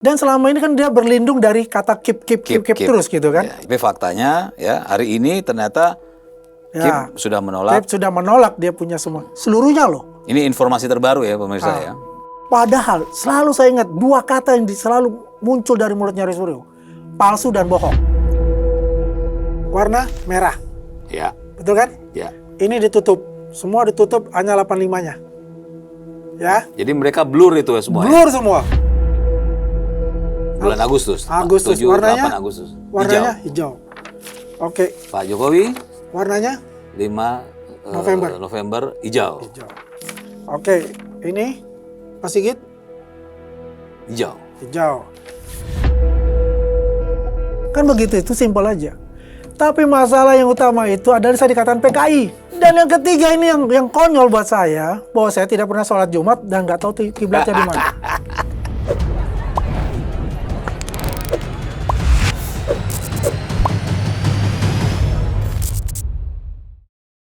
Dan selama ini kan dia berlindung dari kata keep terus gitu kan. Ya, tapi faktanya ya hari ini ternyata Ya, Kip sudah menolak. Kip sudah menolak dia punya semua. Seluruhnya loh. Ini informasi terbaru ya pemirsa ya. Padahal selalu saya ingat dua kata yang selalu muncul dari mulutnya Roy Suryo. Palsu dan bohong. Warna merah. Ya. Betul kan? Ya. Ini ditutup. Semua ditutup hanya 85-nya. Ya. Jadi mereka blur itu ya semua. Blur semua. Bulan Agustus. Agustus. 7, Warnanya? 8 Agustus. Warnanya hijau. Oke. Pak Jokowi Warnanya? 5 November. November hijau. Hijau. Oke. Ini Pak Sigit? Hijau. Hijau. Kan begitu, itu simpel aja. Tapi masalah yang utama itu adalah saya dikatakan PKI. Dan yang ketiga ini yang konyol buat saya, bahwa saya tidak pernah sholat Jumat dan nggak tahu kiblatnya di mana.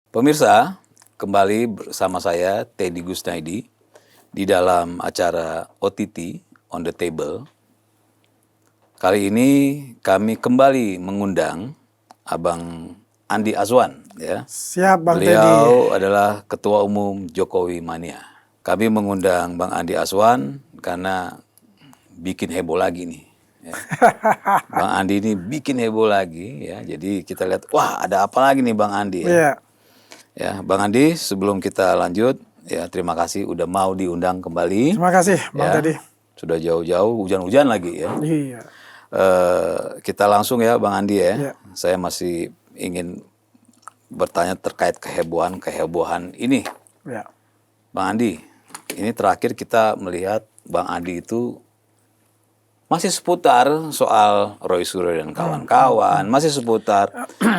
Pemirsa, kembali bersama saya Teddy Gusnaidi di dalam acara OTT On The Table. Kali ini kami kembali mengundang Abang Andi Azwan ya. Siap Bang Teddy. Beliau adalah Ketua Umum Jokowi Mania. Kami mengundang Bang Andi Azwan karena bikin heboh lagi nih. Ya. Bang Andi ini bikin heboh lagi ya. Jadi kita lihat, wah ada apa lagi nih Bang Andi ya. Iya. Ya, Bang Andi, sebelum kita lanjut, ya terima kasih udah mau diundang kembali. Terima kasih Bang Ya, Teddy. sudah jauh-jauh, hujan-hujan lagi ya. Iya. Kita langsung ya Bang Andi ya. Iya. Saya masih ingin bertanya terkait kehebohan ini. Ya. Bang Andi, ini terakhir kita melihat Bang Andi itu masih seputar soal Roy Suryo dan kawan-kawan, masih seputar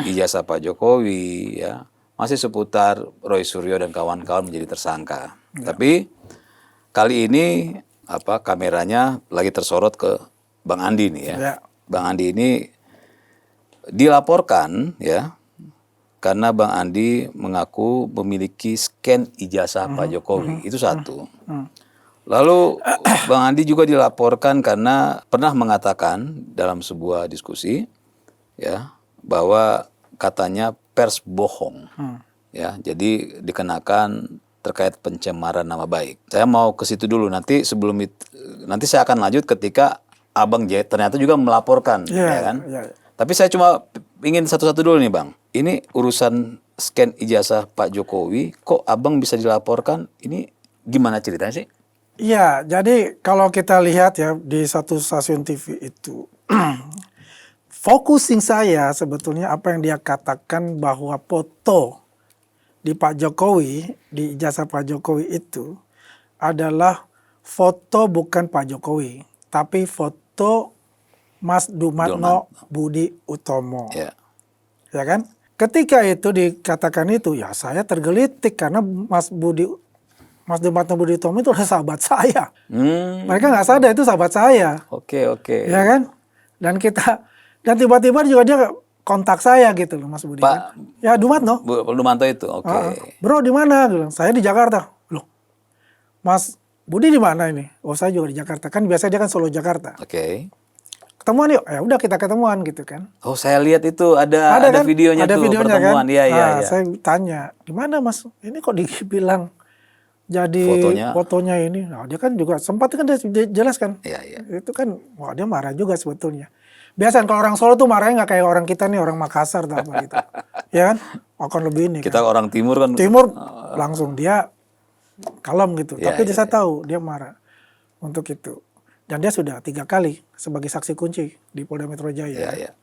ijazah Pak Jokowi ya. Masih seputar Roy Suryo dan kawan-kawan menjadi tersangka. Ya. Tapi kali ini kameranya lagi tersorot ke Bang Andi nih ya. Ya. Bang Andi ini dilaporkan ya karena Bang Andi mengaku memiliki scan ijazah Pak Jokowi. Itu satu. Lalu Bang Andi juga dilaporkan karena pernah mengatakan dalam sebuah diskusi ya bahwa katanya pers bohong, ya. Jadi dikenakan terkait pencemaran nama baik. Saya mau ke situ dulu nanti nanti saya akan lanjut ketika Abang J ternyata juga melaporkan, ya kan? Yeah. Tapi saya cuma ingin satu-satu dulu nih Bang. Ini urusan scan ijazah Pak Jokowi, kok Abang bisa dilaporkan? Ini gimana ceritanya sih? Iya, jadi kalau kita lihat ya di satu stasiun TV itu. Focusing saya sebetulnya apa yang dia katakan bahwa foto di Pak Jokowi, di ijazah Pak Jokowi itu adalah foto bukan Pak Jokowi, tapi foto Mas Dumatno Budi Utomo. Ya. Ya kan? Ketika itu dikatakan itu, ya saya tergelitik karena Mas Dumatno Budi Utomo itu adalah sahabat saya. Mereka nggak sadar itu sahabat saya. Oke. Ya kan? Dan tiba-tiba juga dia kontak saya gitu loh Mas Budi. Pak kan? Ya Dumatno. Dumatno itu, oke. Bro di mana? Saya di Jakarta. Loh, Mas Budi di mana ini? Oh saya juga di Jakarta. Kan biasa dia kan Solo Jakarta. Oke. Ketemuan yuk. Ya udah kita ketemuan gitu kan. Oh saya lihat itu ada kan? videonya ada tuh videonya, pertemuan. Kan? Iya. Saya tanya, di mana Mas? Ini kok dibilang jadi fotonya ini? Nah, dia kan juga sempat kan dia jelaskan. Iya. Itu kan, wah dia marah juga sebetulnya. Biasanya kalau orang Solo tuh marahnya nggak kayak orang kita nih, orang Makassar atau apa gitu. Ya kan? Akan lebih ini Kita kan. orang timur kan. Timur langsung dia kalem gitu. Ya, tapi saya tahu dia marah untuk itu. Dan dia sudah 3 kali sebagai saksi kunci di Polda Metro Jaya. Ya.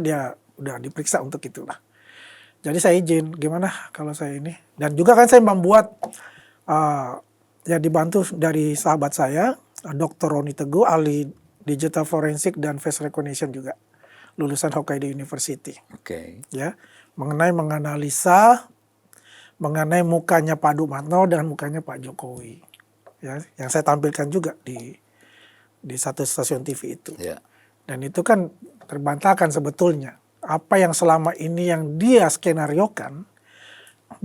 Dia udah diperiksa untuk itulah. Jadi saya izin, gimana kalau saya ini. Dan juga kan saya membuat, ya dibantu dari sahabat saya, Dr. Roni Teguh, ahli Digital Forensik dan Face Recognition juga, lulusan Hokkaido University. Oke. Ya, menganalisa mengenai mukanya Pak Dumatno dan mukanya Pak Jokowi. Ya, yang saya tampilkan juga di satu stasiun TV itu. Ya. Dan itu kan terbantahkan sebetulnya apa yang selama ini yang dia skenariokan,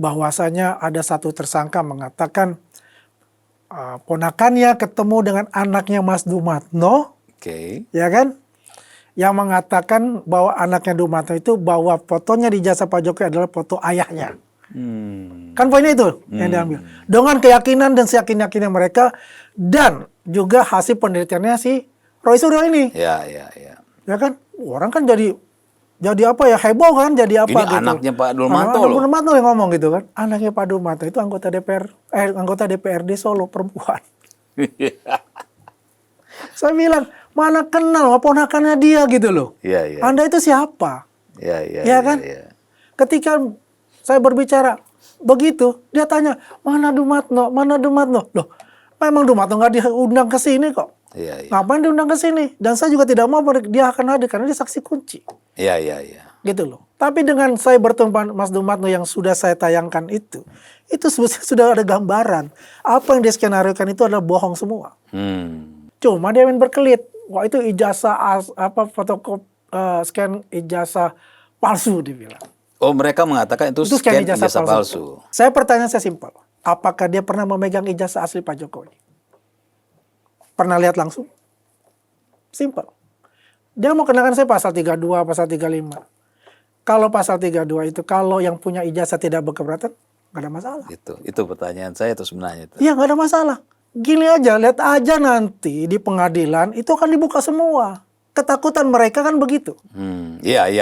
bahwasanya ada satu tersangka mengatakan ponakannya ketemu dengan anaknya Mas Dumatno, Oke. ya kan? Yang mengatakan bahwa anaknya Dumatno itu bahwa fotonya di ijazah Pak Jokowi adalah foto ayahnya. Kan poinnya itu yang diambil. Dengan keyakinan dan seyakin-yakinnya mereka dan juga hasil penelitiannya si Roy Suryo ini. Ya. Ya kan? Orang kan jadi apa ya, heboh kan, jadi apa Ini gitu. anaknya Pak Dumatno Anak loh. Dumatno yang ngomong gitu kan. Anaknya Pak Dumatno itu anggota DPRD Solo perempuan. Saya bilang, mana kenal ponakannya dia gitu loh. Iya. Anda itu siapa? Ya kan? Ketika saya berbicara begitu, dia tanya, mana Dumatno? Loh, memang Dumatno nggak diundang ke sini kok. Iya. Ngapain diundang ke sini? Dan saya juga tidak mau dia akan hadir karena dia saksi kunci. Iya. Gitu loh. Tapi dengan saya bertemu Mas Dumatno yang sudah saya tayangkan itu sebetulnya sudah ada gambaran. Apa yang dia skenariokan itu adalah bohong semua. Cuma dia main berkelit. Wah, itu ijazah scan ijazah palsu dibilang. Oh, mereka mengatakan itu scan ijazah palsu. Saya pertanyaan saya simpel. Apakah dia pernah memegang ijazah asli Pak Jokowi? Pernah lihat langsung? Simpel. Dia mau kenakan saya pasal 32, pasal 35. Kalau pasal 32 itu, kalau yang punya ijazah tidak berkeberatan, nggak ada masalah. Itu pertanyaan saya itu sebenarnya. Iya, nggak ada masalah. Gini aja, lihat aja nanti di pengadilan, itu akan dibuka semua. Ketakutan mereka kan begitu. Iya.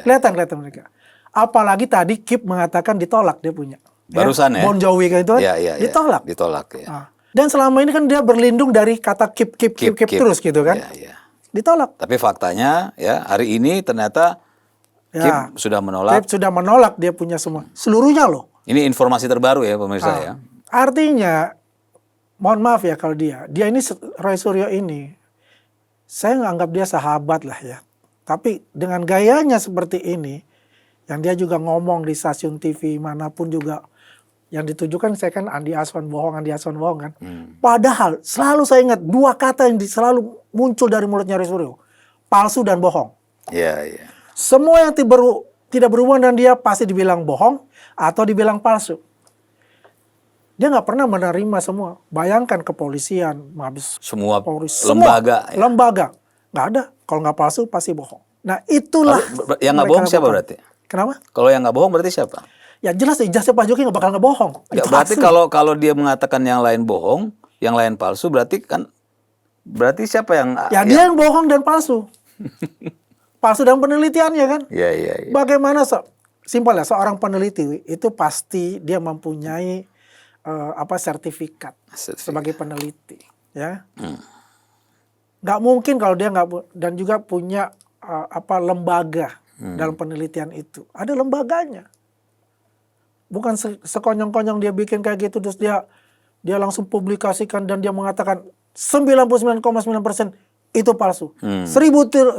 Kelihatan mereka. Apalagi tadi Kip mengatakan ditolak dia punya. Barusan ya? Bon Jovi kan itu kan, ditolak. Ditolak ya. Nah, dan selama ini kan dia berlindung dari kata Kip terus gitu kan. Iya. Ditolak. Tapi faktanya ya hari ini ternyata Kip sudah menolak. Kip sudah menolak, dia punya semua. Seluruhnya loh. Ini informasi terbaru ya pemirsa ya. Artinya, mohon maaf ya kalau dia ini Roy Suryo ini, saya nggak anggap dia sahabat lah ya. Tapi dengan gayanya seperti ini, yang dia juga ngomong di stasiun TV manapun juga, yang ditujukan saya kan Andi Aswan bohong kan. Padahal selalu saya ingat dua kata yang selalu muncul dari mulutnya Roy Suryo. Palsu dan bohong. Iya. Semua yang tidak berhubungan dengan dia pasti dibilang bohong atau dibilang palsu. Dia nggak pernah menerima semua. Bayangkan kepolisian, Mabes, Semua Polri, lembaga. semua lembaga. Nggak ada. Kalau nggak palsu pasti bohong. Nah itulah. Yang nggak bohong siapa berarti? Kenapa? Kalau yang nggak bohong berarti siapa? Ya jelas ijazah Pak Jokowi nggak bakal nggak bohong. Ya, berarti kalau dia mengatakan yang lain bohong, yang lain palsu, berarti siapa yang? Ya dia yang bohong dan palsu. Palsu dalam penelitiannya kan. Iya. Bagaimana simpel ya, seorang peneliti itu pasti dia mempunyai sertifikat sebagai peneliti, ya. Nggak mungkin kalau dia nggak, dan juga punya lembaga dalam penelitian itu. Ada lembaganya. Bukan sekonyong-konyong dia bikin kayak gitu terus dia langsung publikasikan dan dia mengatakan 99,9% itu palsu. 11.000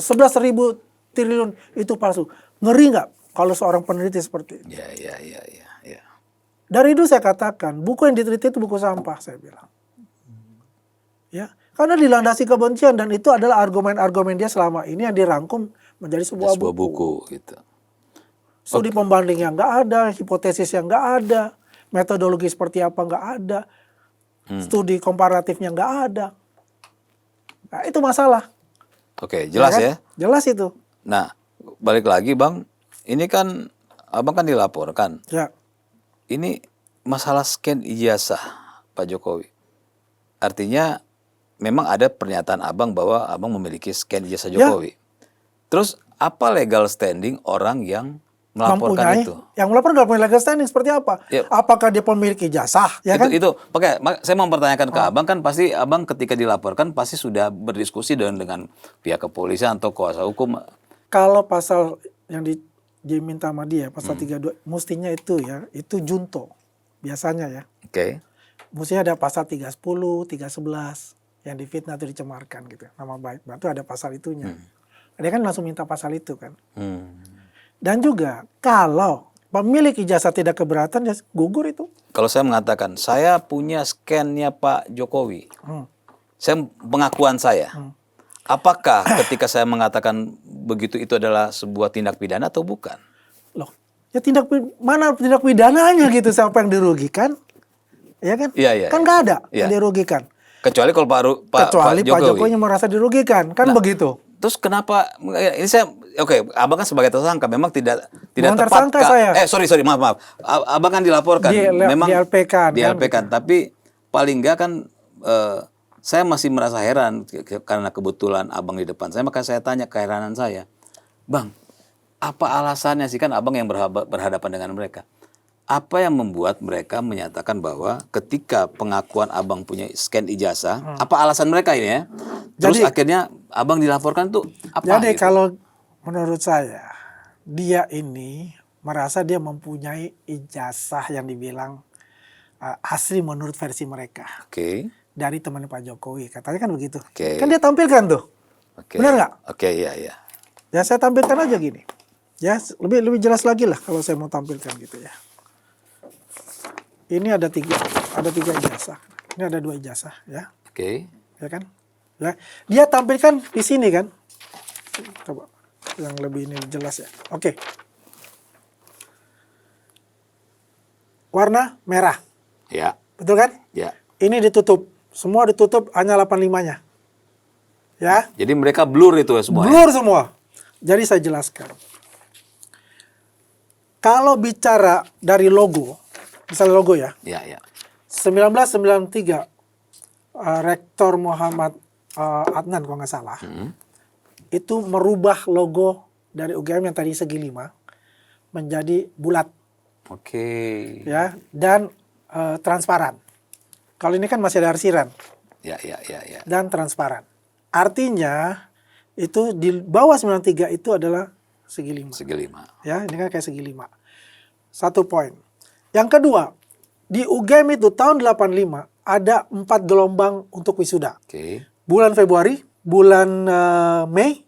triliun itu palsu. Ngeri nggak kalau seorang peneliti seperti itu? Iya. Dari itu saya katakan, buku yang diteliti itu buku sampah, saya bilang. Ya, karena dilandasi kebencian dan itu adalah argumen-argumen dia selama ini yang dirangkum menjadi sebuah buku gitu. Studi pembanding yang nggak ada, hipotesis yang nggak ada, metodologi seperti apa nggak ada, studi komparatifnya nggak ada. Nah, itu masalah. Oke, jelas ya? Jelas itu. Nah, balik lagi Bang, ini kan Abang kan dilaporkan. Ya. Ini masalah scan ijazah Pak Jokowi. Artinya memang ada pernyataan Abang bahwa Abang memiliki scan ijazah Jokowi. Terus apa legal standing orang yang melaporkan itu? Yang melaporkan nggak punya legal standing seperti apa? Ya. Apakah dia pemilik ijazah? Ya kan? Itu. Oke, saya mau mempertanyakan ke Abang, kan pasti Abang ketika dilaporkan pasti sudah berdiskusi dengan pihak kepolisian atau kuasa hukum. Kalau pasal yang diminta sama dia, pasal 32, mestinya itu junto. Biasanya ya. Oke. Mestinya ada pasal 310, 311 yang difitnah atau dicemarkan gitu. Nama baik. Berarti ada pasal itunya. Dia kan langsung minta pasal itu kan. Dan juga kalau pemilik ijazah tidak keberatan, ya gugur itu. Kalau saya mengatakan, saya punya scan-nya Pak Jokowi. Saya pengakuan saya. Apakah ketika saya mengatakan begitu itu adalah sebuah tindak pidana atau bukan? Loh, ya mana tindak pidananya gitu, siapa yang dirugikan? ya kan? Iya, iya, Kan iya. nggak ada Iya. yang dirugikan. Kecuali kalau Kecuali Pak Jokowi. Jokowi yang merasa dirugikan, kan begitu. Terus kenapa ini saya oke, Abang kan sebagai tersangka memang tidak Bukan tepat tersangka saya. sorry maaf. Abang kan dilaporkan memang Di LP-kan, di kan LP-kan, tapi paling enggak kan saya masih merasa heran karena kebetulan Abang di depan saya, maka saya tanya keheranan saya. Bang, apa alasannya sih, kan Abang yang berhadapan dengan mereka? Apa yang membuat mereka menyatakan bahwa ketika pengakuan Abang punya scan ijazah, apa alasan mereka ini ya? Terus akhirnya Abang dilaporkan tuh apa? Jadi gitu? kalau menurut saya, dia ini merasa dia mempunyai ijazah yang dibilang asli menurut versi mereka. Oke. Dari teman Pak Jokowi, katanya kan begitu. Oke. Kan dia tampilkan tuh. Oke. Benar nggak? Oke, iya. Ya saya tampilkan aja gini. Ya lebih jelas lagi lah kalau saya mau tampilkan gitu ya. Ini ada tiga ijazah. Ini ada 2 ijazah ya. Oke. Ya kan? Ya. Dia tampilkan di sini kan. Coba yang lebih ini jelas ya. Oke. Warna merah. Ya. Betul kan? Ya. Ini ditutup. Semua ditutup hanya 85-nya. Ya. Jadi mereka blur itu ya semua. Blur semua. Jadi saya jelaskan. Kalau bicara dari logo, misalnya logo ya. Ya. 1993 Rektor Muhammad Adnan kalau nggak salah, itu merubah logo dari UGM yang tadi segi 5 menjadi bulat. Oke. Ya, dan transparan. Kalau ini kan masih ada arsiran. Ya. Dan transparan. Artinya itu di bawah 93 itu adalah segi 5. Segi 5. Ya, ini kan kayak segi 5. 1 poin. Yang kedua, di UGM itu tahun 85 ada 4 gelombang untuk wisuda. Oke. Bulan Februari, bulan Mei,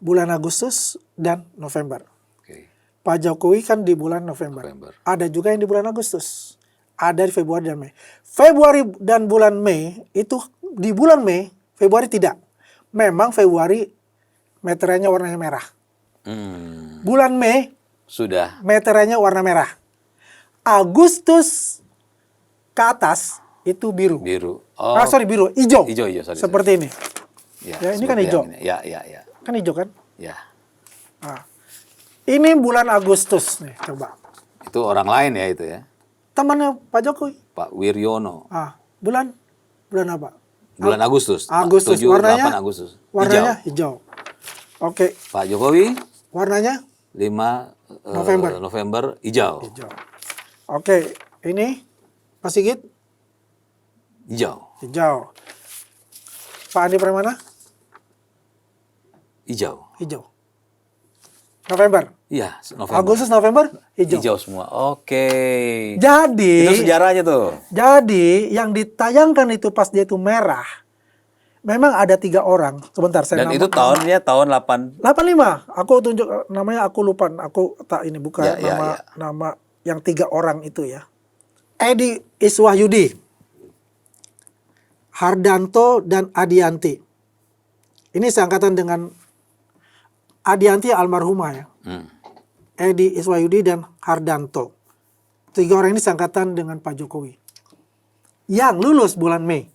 bulan Agustus, dan November. Oke. Pak Jokowi kan di bulan November. Ada juga yang di bulan Agustus. Ada di Februari dan Mei. Februari dan bulan Mei itu di bulan Mei, Februari tidak. Memang Februari meterannya warnanya merah. Bulan Mei Sudah. meterannya warna merah. Agustus ke atas itu biru. Biru. Biru, hijau. Hijau, sorry. Seperti ini. Ya, ini kan hijau. Ya. Kan hijau kan? Ya. Nah, ini bulan Agustus nih, coba. Itu orang lain ya itu ya. Temannya Pak Jokowi. Pak Wiryono. Bulan apa? Bulan Agustus. Agustus. 7, Warnanya 8 Agustus. Warnanya hijau. Oke. Pak Jokowi Warnanya 5 November hijau. Oke, ini Pak Sigit Hijau. Pak Andi Pramana Hijau. November. Iya, November. Agustus, November hijau. Hijau semua. Oke. Jadi Itu sejarahnya tuh. Jadi yang ditayangkan itu pas dia itu merah. Memang ada 3 orang. Sebentar saya Dan itu tahunnya tahun 8. 85. Aku tunjuk namanya, aku lupa. Aku tak ini bukan Ya. nama yang 3 orang itu ya. Edi Iswahyudi, Hardanto, dan Adianti. Ini seangkatan dengan Adianti almarhumah ya. Edi Iswahyudi dan Hardanto. 3 orang ini seangkatan dengan Pak Jokowi. Yang lulus bulan Mei.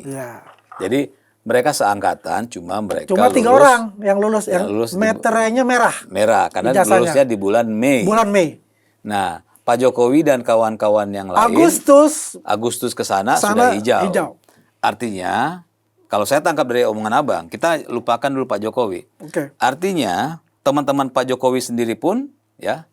Ya. Jadi mereka seangkatan, cuma 3 orang yang lulus, yang lulus meterannya merah. Merah, karena ijazahnya. lulusnya di bulan Mei. Nah, Pak Jokowi dan kawan-kawan yang lain Agustus ke sana sudah hijau. Artinya, kalau saya tangkap dari omongan Abang, kita lupakan dulu Pak Jokowi. Artinya, teman-teman Pak Jokowi sendiri pun ya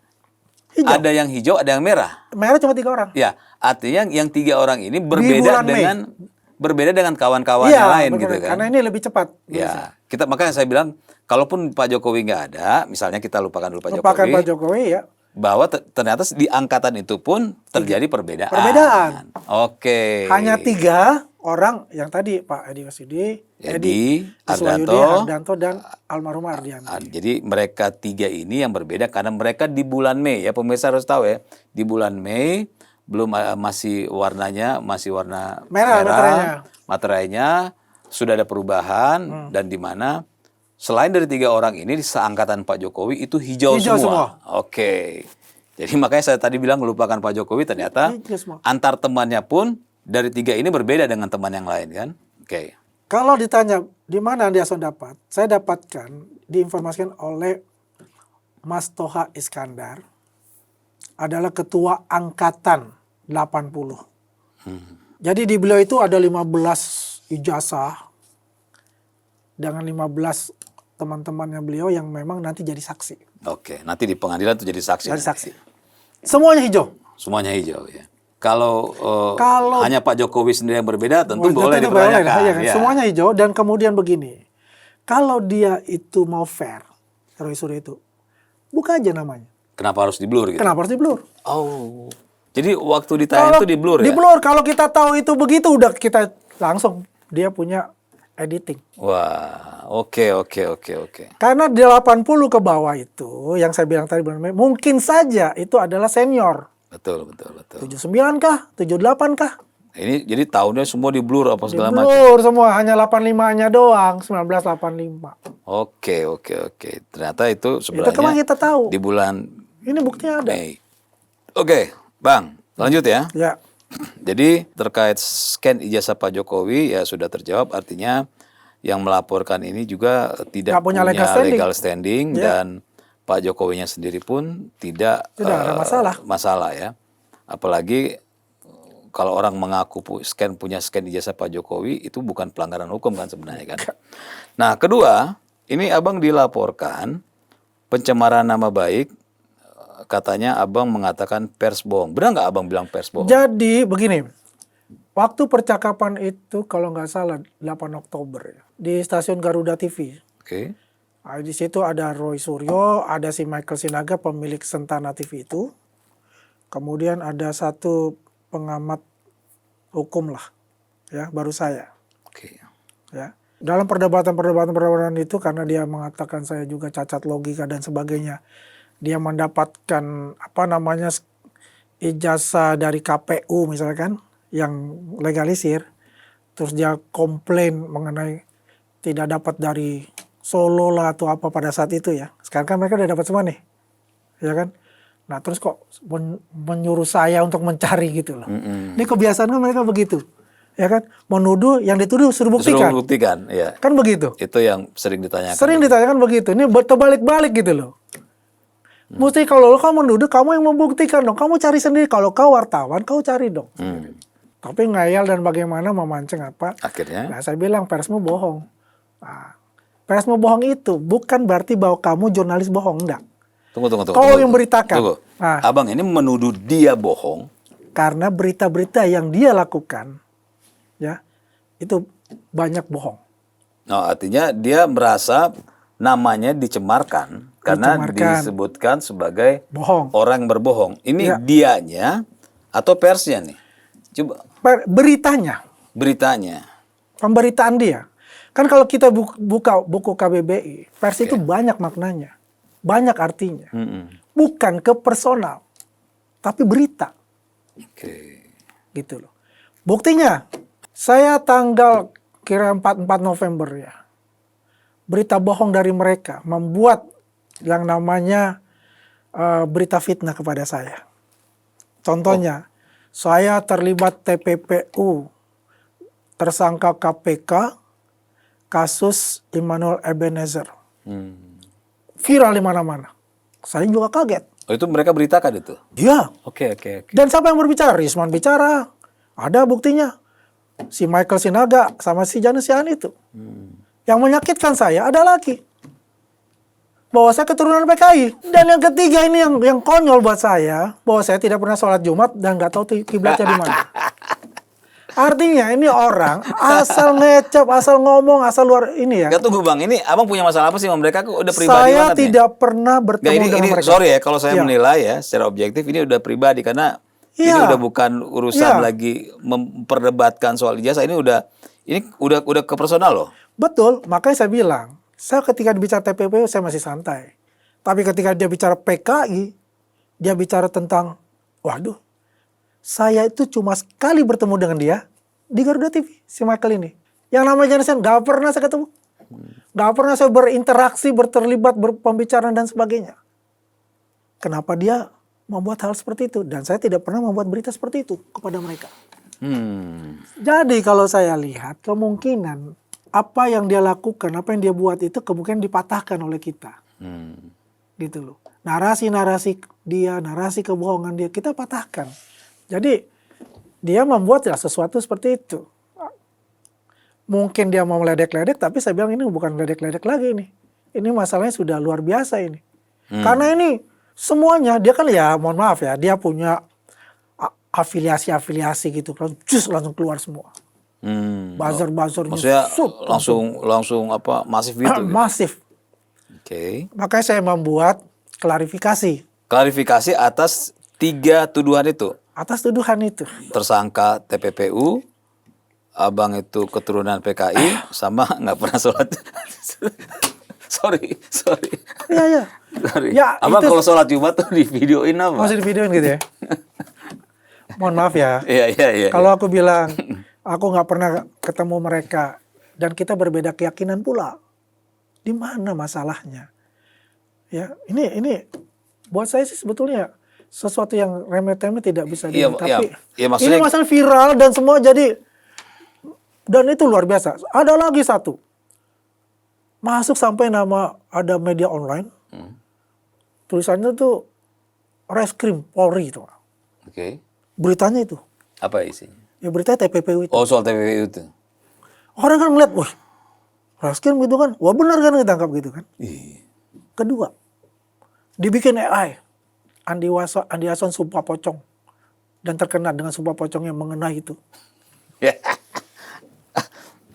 hijau. Ada yang hijau, ada yang merah. Merah cuma 3 orang. Ya, artinya yang 3 orang ini berbeda dengan kawan-kawan yang lain gitu kan. Karena ini lebih cepat. Ya, makanya saya bilang, kalaupun Pak Jokowi nggak ada, misalnya kita lupakan dulu Pak Jokowi ya. Bahwa ternyata di angkatan itu pun terjadi perbedaan. Oke. Hanya 3 orang yang tadi Pak Edi Wahyudi, Edi, Hardanto, dan almarhum Ardianti. Jadi mereka 3 ini yang berbeda karena mereka di bulan Mei ya, pemirsa harus tahu ya, di bulan Mei belum masih warnanya masih warna merah. Materainya sudah ada perubahan dan di mana selain dari 3 orang ini di seangkatan Pak Jokowi itu hijau semua. Oke. Jadi makanya saya tadi bilang lupakan Pak Jokowi, ternyata Yes, Bang. antar temannya pun dari 3 ini berbeda dengan teman yang lain kan. Oke. Kalau ditanya di mana Andi Hasan dapat, saya dapatkan diinformasikan oleh Mas Toha Iskandar, adalah ketua angkatan 80. Jadi di beliau itu ada 15 ijazah dengan 15 teman-temannya beliau yang memang nanti jadi saksi. Oke, nanti di pengadilan tuh jadi saksi. Jadi nanti. saksi. Semuanya hijau. Semuanya hijau ya. Kalau Kalau- hanya Pak Jokowi sendiri yang berbeda, tentu Tentu boleh itu dipertanyakan. iya kan? Ya. Semuanya hijau dan kemudian begini. Kalau dia itu mau fair, Roy Suryo itu, buka aja namanya. Kenapa harus di-blur gitu? Kenapa harus di-blur? Oh. Jadi waktu ditayang itu di-blur ya? Di-blur. Kalau kita tahu itu begitu, udah kita langsung dia punya editing. Wah, oke. Karena di 80 ke bawah itu, yang saya bilang tadi, mungkin saja itu adalah senior. Betul. 79 kah? 78 kah? Ini jadi tahunnya semua di-blur apa segala macam. Di-blur semua, hanya 85-nya doang, 1985. Oke. Ternyata itu Itu sebenarnya kemarin kita tahu. di bulan Ini buktinya ada. Mei. Oke, Bang, lanjut ya. Ya. Jadi terkait scan ijazah Pak Jokowi ya sudah terjawab, artinya yang melaporkan ini juga tidak Nggak punya punya legal legal standing, Ya. dan Pak Jokowinya sendiri pun tidak ada masalah. ya. Apalagi kalau orang mengaku punya scan ijazah Pak Jokowi, itu bukan pelanggaran hukum kan sebenarnya kan. Nah, kedua, ini Abang dilaporkan pencemaran nama baik, katanya Abang mengatakan pers bohong. Benar nggak Abang bilang pers bohong? Jadi begini, waktu percakapan itu kalau nggak salah 8 Oktober ya, di stasiun Garuda TV. Oke. Nah, di situ ada Roy Suryo, ada si Michael Sinaga pemilik Sentana TV itu. Kemudian ada satu pengamat hukum lah, ya baru saya. Oke. Ya. Dalam perdebatan itu karena dia mengatakan saya juga cacat logika dan sebagainya, dia mendapatkan ijazah dari KPU misalkan yang legalisir, terus dia komplain mengenai tidak dapat dari Solo lah atau apa pada saat itu ya. Sekarang kan mereka udah dapat semua nih, ya kan? Nah terus kok menyuruh saya untuk mencari gitu loh. Ini kebiasaan kan mereka begitu, ya kan? Menuduh, yang dituduh suruh buktikan. Suruh buktikan, ya. Kan begitu. Itu yang sering ditanyakan. Sering ditanyakan begitu. Ini terbalik-balik gitu loh. Mesti kalau kamu menuduh, kamu yang membuktikan dong. Kamu cari sendiri. Kalau kau wartawan, kau cari dong. Tapi ngayal dan bagaimana memancing apa. Akhirnya? Nah saya bilang persmu bohong. Nah, persmu bohong itu bukan berarti bahwa kamu jurnalis bohong. Enggak. Tunggu. Kau yang beritakan. Tunggu. Nah. Abang ini menuduh dia bohong. Karena berita-berita yang dia lakukan, ya itu banyak bohong. Nah, artinya dia merasa namanya dicemarkan karena disebutkan sebagai Bohong. orang yang berbohong. Ini Ya. dianya atau persnya nih? Coba Beritanya, pemberitaan dia. Kan kalau kita buka buku KBBI, pers itu banyak maknanya, banyak artinya. Bukan ke personal, tapi berita. Oke. Gitu loh. Buktinya, saya tanggal kira 4 November ya, berita bohong dari mereka membuat yang namanya berita fitnah kepada saya. Contohnya, saya terlibat TPPU, tersangka KPK, kasus Immanuel Ebenezer. Viral di mana-mana. Saya juga kaget. Oh, itu mereka beritakan itu? Iya. Oke. Dan siapa yang berbicara? Risman bicara. Ada buktinya. Si Michael Sinaga sama si Janus Sian itu. Yang menyakitkan saya ada lagi. Bahwa saya keturunan PKI. Dan yang ketiga ini yang konyol buat saya. Bahwa saya tidak pernah sholat Jumat dan nggak tahu kiblatnya di mana. Artinya ini orang asal ngecap, asal ngomong, asal luar ini ya. Gak, tunggu Bang, ini Abang punya masalah apa sih sama mereka? Kok udah pribadi Saya banget nih? tidak pernah bertemu dengan ini mereka. sorry ya kalau saya Iya. menilai ya secara objektif ini udah pribadi karena ini Iya. udah bukan urusan Iya. lagi memperdebatkan soal ijazah, ini udah ke personal loh. Betul, makanya saya bilang, saya ketika bicara TPPU saya masih santai. Tapi ketika dia bicara PKI, dia bicara tentang, waduh, saya itu cuma sekali bertemu dengan dia di Garuda TV, si Michael ini. Yang namanya Jansen, gak pernah saya ketemu. Gak pernah saya berinteraksi, berterlibat, berpembicaraan dan sebagainya. Kenapa dia membuat hal seperti itu. Dan saya tidak pernah membuat berita seperti itu kepada mereka. Jadi kalau saya lihat kemungkinan apa yang dia lakukan, apa yang dia buat itu kemungkinan dipatahkan oleh kita. Gitu loh. Narasi-narasi dia, narasi kebohongan dia, kita patahkan. Jadi dia membuat ya sesuatu seperti itu. Mungkin dia mau meledek-ledek, tapi saya bilang ini bukan ledek-ledek lagi nih. Ini masalahnya sudah luar biasa ini. Karena ini semuanya, dia kan ya mohon maaf ya, dia punya afiliasi-afiliasi gitu. Langsung keluar semua. Buzzer-buzzernya. maksudnya langsung apa masif gitu? Masif. Oke. Makanya saya membuat klarifikasi. Klarifikasi atas 3 tuduhan itu. Atas tuduhan itu. Tersangka TPPU, abang itu keturunan PKI, sama nggak pernah sholat. sorry. Iya. Sorry. Ya, Abang itu- kalau sholat Jumat tuh di videoin apa? Masih di videoin gitu ya. Mohon maaf ya. Iya. Kalau aku bilang, aku nggak pernah ketemu mereka dan kita berbeda keyakinan pula. Di mana masalahnya? Ya, ini buat saya sih sebetulnya sesuatu yang remeh-temeh tidak bisa Iya, tapi iya, maksudnya- ini masalah viral dan semua jadi dan itu luar biasa. Ada lagi satu. Masuk sampai nama ada media online. Tulisannya tuh Reskrim Polri itu. Oke. Beritanya itu. Apa isinya? Ya beritanya TPPU itu. Oh, soal TPPU itu. Orang kan ngeliat, wah, Reskrim gitu kan. Wah benar kan ditangkap gitu kan. Iya. Kedua, dibikin AI. Andi Hasan sumpah pocong. Dan terkena dengan sumpah pocong yang mengenai itu.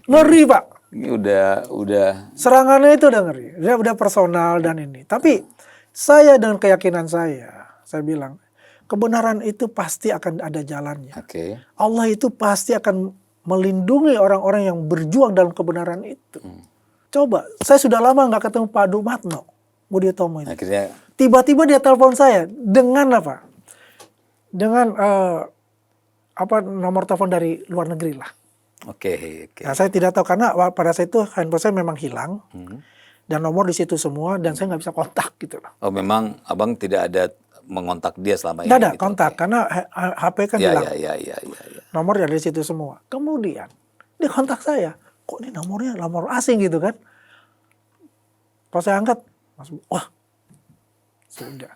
Ngeri Pak. Ini udah Serangannya itu udah ngeri. Dia udah personal dan ini. Tapi saya dengan keyakinan saya bilang, kebenaran itu pasti akan ada jalannya. oke. Allah itu pasti akan melindungi orang-orang yang berjuang dalam kebenaran itu. Coba, saya sudah lama nggak ketemu Pak Dumatno, Budiotomo itu. Akhirnya Tiba-tiba dia telepon saya dengan apa? Dengan nomor telepon dari luar negeri lah. oke. Nah, saya tidak tahu karena pada saat itu handphone saya memang hilang dan nomor di situ semua dan saya nggak bisa kontak gitu loh. Oh, memang abang tidak ada mengontak dia selama ini. Nggak ada gitu. kontak karena HP kan Iya, hilang. iya. Nomor dari situ semua. Kemudian dia kontak saya. Kok ini nomornya nomor asing gitu kan? Pas saya angkat, wah sudah.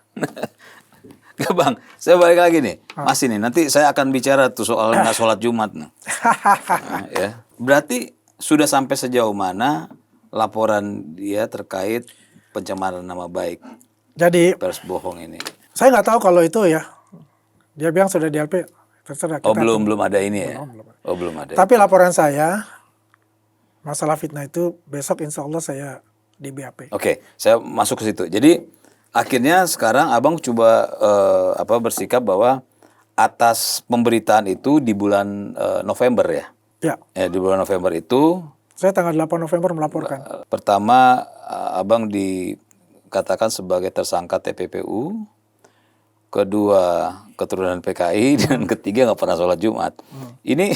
Nggak, Bang, saya balik lagi nih. Masih nih, nanti saya akan bicara tuh soal nggak sholat Jumat. Nah, ya. Berarti sudah sampai sejauh mana laporan dia terkait pencemaran nama baik Jadi pers bohong ini? saya nggak tahu kalau itu ya. Dia bilang sudah di LP. Terserah Oh, kita. belum ada ini ya? Belum. Oh, belum ada. Tapi laporan saya masalah fitnah itu besok insya Allah saya di BAP. Oke, saya masuk ke situ. Jadi akhirnya sekarang abang coba bersikap bahwa atas pemberitaan itu di bulan November ya? Ya, Ya, di bulan November itu saya tanggal 8 November melaporkan. pertama abang dikatakan sebagai tersangka TPPU, kedua keturunan PKI, dan ketiga nggak pernah sholat Jumat. Ini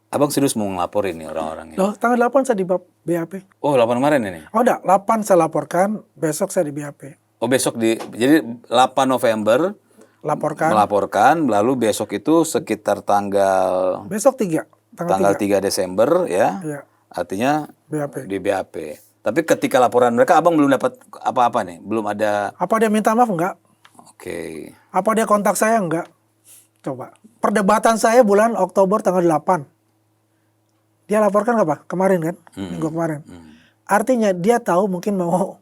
abang serius mau ngelaporin nih orang-orang ini? Loh, tanggal 8 saya di BAP. Oh, 8 kemarin ini? Oh enggak, 8 saya laporkan, besok saya di BAP. Oh, besok jadi 8 November Laporkan, melaporkan, lalu besok itu sekitar tanggal besok 3. tanggal 3 Desember ya. Iya, Artinya BAP. di BAP. Tapi ketika laporan mereka abang belum dapat apa-apa nih, belum ada. Apa dia minta maaf enggak? Oke. Apa dia kontak saya enggak? Coba. Perdebatan saya bulan Oktober tanggal 8. Dia laporkan apa? Kemarin kan? Minggu kemarin. Artinya dia tahu mungkin mau.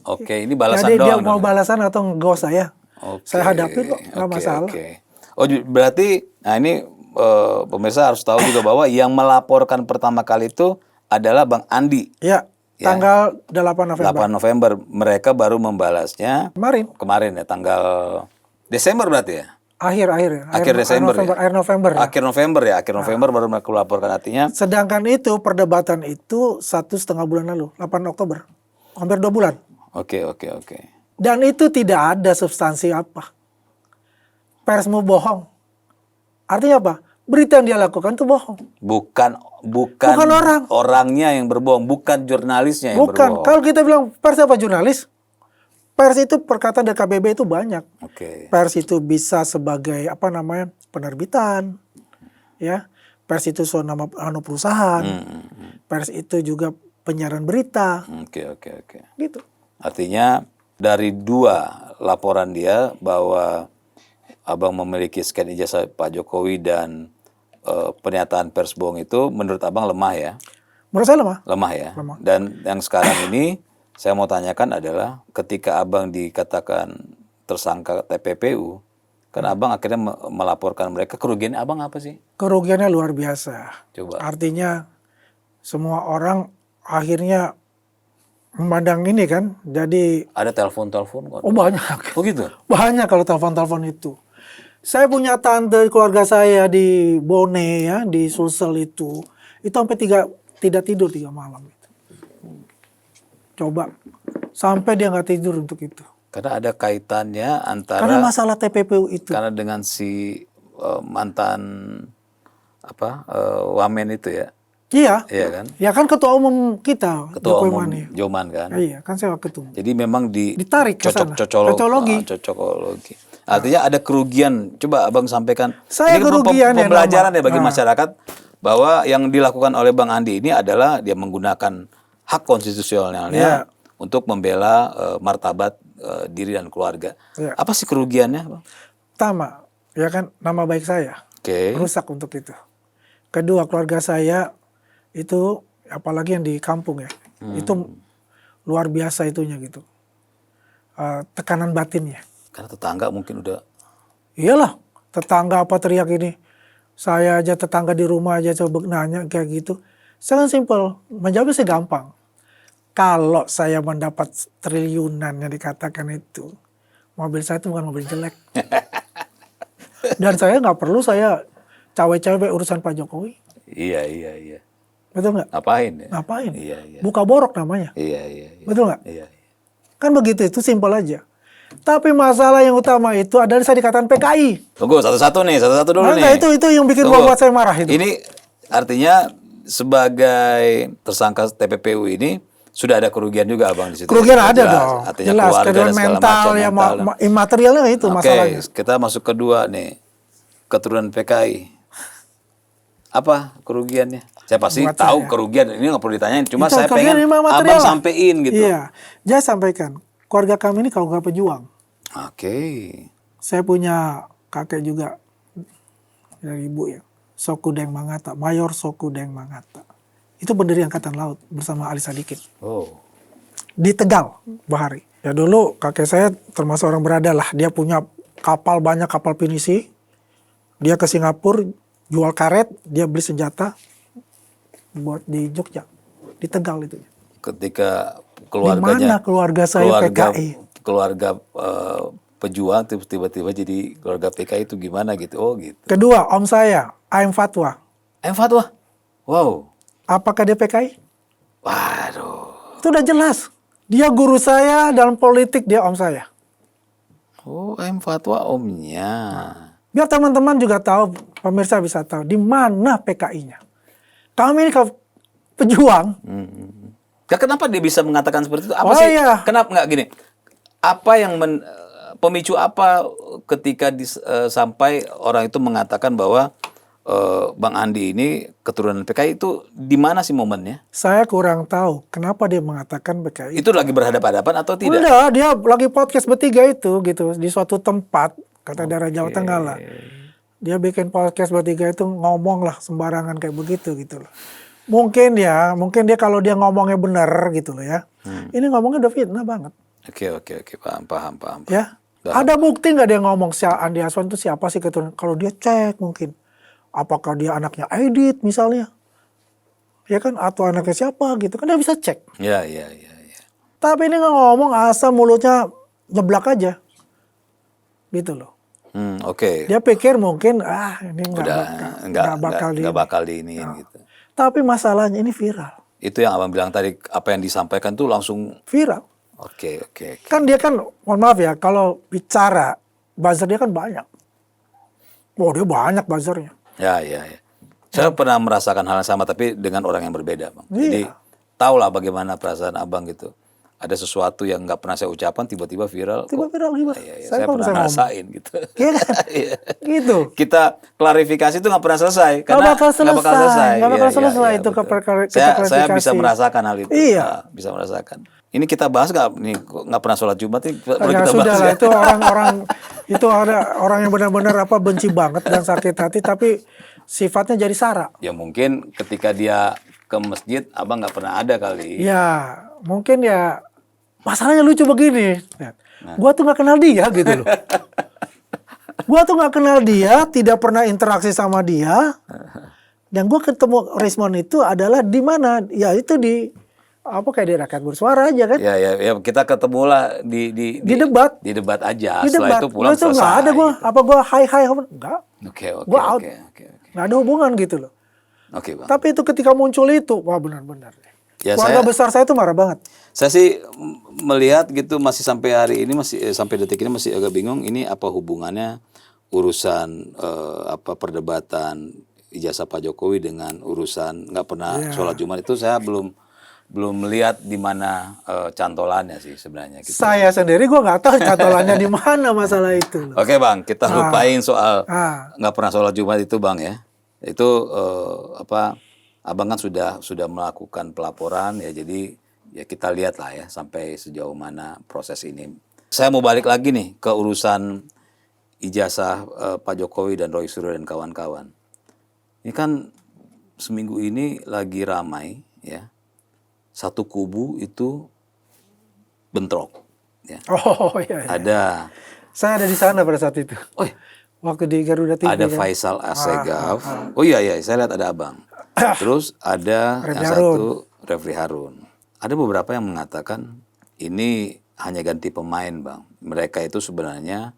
Oke, ini balasan Jadi dia doang. mau balasan atau nggak saya. Oke. Saya hadapin kok, nggak Oke, masalah. oke. Oh, berarti nah ini pemirsa harus tahu juga bahwa yang melaporkan pertama kali itu adalah Bang Andi. Ya, Ya. tanggal 8 November. 8 November mereka baru membalasnya Kemarin, ya tanggal Desember berarti ya? akhir Desember November, ya? akhir November. Akhir November ya, akhir November baru mereka laporkan, artinya Sedangkan itu perdebatan itu 1,5 bulan lalu, 8 Oktober. Hampir 2 bulan. oke. Dan itu tidak ada substansi apa. Persmu bohong. Artinya apa? Berita yang dia lakukan itu bohong. Bukan orang. orangnya yang berbohong, bukan jurnalisnya yang Bukan. berbohong. Kalau kita bilang pers apa jurnalis? Pers itu perkataan dari KBB itu banyak. Oke. Pers itu bisa sebagai penerbitan, ya. Pers itu nama perusahaan. Pers itu juga penyiaran berita. Oke. Gitu. Artinya dari 2 laporan dia bahwa abang memiliki scan ijazah Pak Jokowi dan pernyataan pers bohong itu menurut abang lemah ya? Menurut saya lemah. Lemah ya. Lemah. Dan yang sekarang ini saya mau tanyakan adalah ketika abang dikatakan tersangka TPPU, kan abang akhirnya melaporkan mereka, kerugian abang apa sih? Kerugiannya luar biasa. Coba. Artinya semua orang akhirnya memandang ini kan, jadi Ada telepon-telepon kok? banyak. Oh gitu? Banyak kalau telepon-telepon itu. Saya punya tante keluarga saya di Bone ya, di Sulsel itu sampai tidak tidur 3 malam itu. Coba sampai dia nggak tidur untuk itu. Karena ada kaitannya antara Karena masalah TPPU itu. karena dengan si mantan wamen itu ya. Iya. Iya kan? Ya kan ketua umum kita, Ketua Jokowi umum Mani. Joman kan. Iya, kan saya ketemu. Jadi memang Ditarik ke sana. cocokologi. Artinya ada kerugian. Coba abang sampaikan. Saya Ini kerugian ya, pembelajaran ya nama. bagi masyarakat bahwa yang dilakukan oleh Bang Andi ini adalah dia menggunakan hak konstitusionalnya Iya. untuk membela martabat diri dan keluarga. Iya. Apa sih kerugiannya, Bang? Pertama, ya kan nama baik saya Oke. rusak untuk itu. Kedua, keluarga saya itu apalagi yang di kampung ya, itu luar biasa itunya gitu. Tekanan batinnya. Karena tetangga mungkin udah Iyalah, tetangga apa teriak ini. Saya aja tetangga di rumah aja coba nanya kayak gitu. Sangat simpel, menjawabnya sih gampang. Kalau saya mendapat triliunan yang dikatakan itu, mobil saya itu bukan mobil jelek. Dan saya nggak perlu saya cawe-cawe urusan Pak Jokowi. Iya. Betul nggak? Ngapain ya? Ngapain? Iya. Buka borok namanya. Iya. Betul nggak? Iya. Kan begitu, itu simpel aja. Tapi masalah yang utama itu adalah saya dikatakan PKI. Tunggu satu-satu dulu nih. Nah, itu yang bikin Tunggu. buat saya marah itu. Ini artinya sebagai tersangka TPPU ini sudah ada kerugian juga abang di situ. Kerugian ada Jelas. dong. Artinya Jelas, keluarga kerugian dan segala mental, macam ya mental. imaterialnya itu masalahnya. Kita masuk kedua nih, keturunan PKI. Apa kerugiannya? Saya pasti Buat tahu saya. kerugian. Ini nggak perlu ditanyain. Cuma Itu saya kerugian pengen lima material abang lah. sampein gitu. Iya, saya sampaikan. Keluarga kami ini keluarga pejuang. Oke. Saya punya kakek juga dari ibu ya, Sokudeng Mangata, Mayor Sokudeng Mangata. Itu pendiri Angkatan Laut bersama Ali Sadikin. Oh. Di Tegal, Bahari. Ya dulu kakek saya termasuk orang berada lah. Dia punya kapal, banyak kapal pinisi. Dia ke Singapura, jual karet, dia beli senjata buat di Jogja, di Tegal itu. Ketika Di keluarganya, mana keluarga saya PKI? keluarga pejuang tiba-tiba jadi keluarga PKI itu gimana gitu? Oh gitu. Kedua, om saya, Aim Fatwa. Fatwa. Wow. Apakah dia PKI? Waduh. Itu udah jelas. Dia guru saya dalam politik, dia om saya. Oh, Fatwa omnya. Biar teman-teman juga tahu, pemirsa bisa tahu di mana PKI-nya. Kami ini pejuang. Ya, kenapa dia bisa mengatakan seperti itu? Apa Oh, sih? iya. Kenapa nggak gini? Apa yang pemicu apa ketika sampai orang itu mengatakan bahwa Bang Andi ini keturunan PKI itu di mana sih momennya? Saya kurang tahu kenapa dia mengatakan PKI. Itu lagi berhadapan-hadapan atau tidak? Udah, dia lagi podcast bertiga itu gitu di suatu tempat, kata daerah Jawa Tengah lah. Dia bikin podcast bertiga itu ngomong lah sembarangan kayak begitu gitu loh. Mungkin dia kalau dia ngomongnya benar gitu loh ya. Ini ngomongnya udah fitnah banget. Oke, paham. Ya. Ada bukti nggak dia ngomong si Andi Aswan itu siapa sih keturunan? Kalau dia cek mungkin. Apakah dia anaknya Aidit misalnya? Ya kan, atau anaknya siapa gitu kan dia bisa cek. Iya. Tapi ini nggak ngomong asal mulutnya nyeblak aja. Gitu loh. Oke. Dia pikir mungkin ini Nggak bakal diiniin gitu. Tapi masalahnya ini viral. Itu yang abang bilang tadi, apa yang disampaikan tuh langsung Viral. Oke. Kan dia kan, mohon maaf ya, kalau bicara buzzer dia kan banyak. Dia banyak buzzernya. Ya. Saya pernah merasakan hal yang sama tapi dengan orang yang berbeda, Bang. Iya. Jadi tahulah bagaimana perasaan abang gitu. ada sesuatu yang nggak pernah saya ucapkan tiba-tiba viral. Tiba viral gimana? Iya, iya, Saya saya kalau pernah saya ngomong. ngerasain gitu. Iya kan? Iya. Gitu. Kita klarifikasi itu nggak pernah selesai Nggak karena bakal selesai. Nggak bakal Iya, iya, selesai iya, itu betul. kita Saya klarifikasi. bisa merasakan hal itu. Iya. Bisa merasakan. Ini kita bahas nggak? Nih kok nggak pernah sholat Jumat nih perlu Ya kita sudah bahas lah, ya. itu orang-orang itu ada orang yang benar-benar benci banget dan sakit hati, tapi sifatnya jadi sara. Ya mungkin ketika dia ke masjid, abang nggak pernah ada kali. Ya mungkin ya masalahnya lucu begini. Nah. Gua tuh nggak kenal dia gitu loh. Gua tuh nggak kenal dia, tidak pernah interaksi sama dia. Dan gua ketemu Rismon itu adalah di mana? Ya itu di kayak di rakyat bersuara aja kan? Ya, ya, kita ketemulah di debat. Di debat aja. Di Setelah debat. itu pulang Itu nggak selesai. ada gua. Gitu. Apa gua hai enggak. Oke. Gua out. Nggak ada hubungan gitu loh. Oke, Bang. Tapi itu ketika muncul itu, wah benar-benar. Ya, keluarga besar saya itu marah banget. Saya sih melihat gitu masih sampai hari ini sampai detik ini masih agak bingung ini apa hubungannya urusan perdebatan ijazah Pak Jokowi dengan urusan nggak pernah sholat Jumat itu saya belum melihat di mana cantolannya sih sebenarnya. Gitu. Saya sendiri gue nggak tahu cantolannya di mana masalah itu. Oke Bang, kita lupain soal nggak pernah sholat Jumat itu Bang ya. Itu Abang kan sudah melakukan pelaporan ya, jadi ya kita lihat lah ya sampai sejauh mana proses ini. Saya mau balik lagi nih ke urusan ijazah Pak Jokowi dan Roy Suryo dan kawan-kawan. Ini kan seminggu ini lagi ramai ya. Satu kubu itu bentrok. Ya. Oh iya. Ada. Saya ada di sana pada saat itu. Oh, waktu di Garuda TV. Ada kan? Faisal Assegaf. Oh iya, saya lihat ada abang. Terus ada yang satu Refli Harun. Ada beberapa yang mengatakan ini hanya ganti pemain bang. Mereka itu sebenarnya